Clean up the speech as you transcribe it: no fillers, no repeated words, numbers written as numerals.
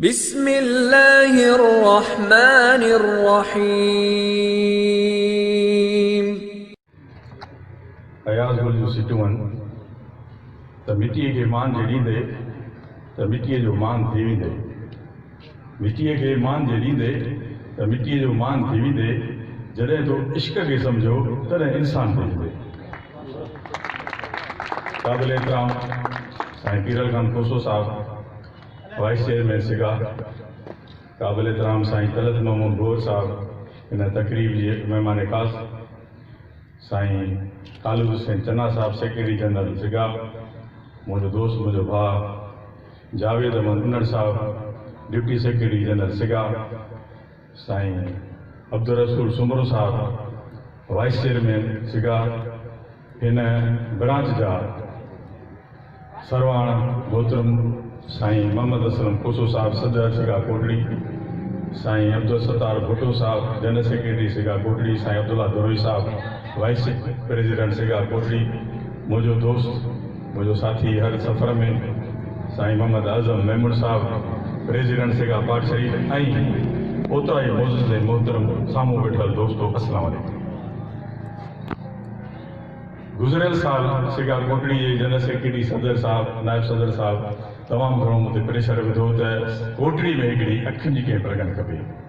बिस्मिल्लाहिर्रहमानिर्रहीम। अयाज़ गुल जो सिटूं त मिट्टीअ खे मान जे ॾींदे त मिट्टीअ जो मान थी वेंदे, मिट्टीअ खे मान जे ॾींदे त मिट्टीअ जो मान थी वेंदे। जॾहिं तो इश्क खे सम्झो तॾहिं इंसान थी वेंदे। क़ाबिल एहतराम साईं पीरल खान खोसो साहब वाइस चेयरमैन सिगा, क़ाबिल एहतराम साईं तलत महमूद गोर साहब इन तकरीब जे महिमान ख़ास, साईं खालिद हुसैन चन्ना साहब सेक्रेटरी जनरल सिगा, मुझो दोस्त मुझो भाउ जावेद अहमद उन्नड़ साहब डिप्टी सेक्रेटरी जनरल सिगा, साईं अब्दुल रसूल सुमरो साहब वाइस चेयरमैन सिगा, इन ब्रांच जा सरवाण मोहतरम साईं मोहम्मद असलम खोसो साहब सदर सिगा कोटड़ी, साईं अब्दुल सत्तार भुट्टो साहब जनरल सेक्रेटरी सिगा कोटड़ी, साईं अब्दुल्ला दरोई साहब वाइस प्रेसिडेंट सिगा कोटड़ी, मुझो दोस्त मुझो साथी हर सफ़र में साईं मोहम्मद आज़म मेमून साहब प्रेसिडेंट सिगा पाक शरीफ, ऐं ओतिरा ई मोज़िज़ मोहतरम साम्हूं वेठल दोस्तो अस्सलाम वालेकुम। गुज़रियल साल सिगा कोटड़ी जे जनरल सेक्रेटरी सदर साहब नायब सदर साहब तमामु घणो मूंते प्रेशर विधो त कोटड़ी में हिकिड़ी अखियुनि जी कैंप लॻणु खपे।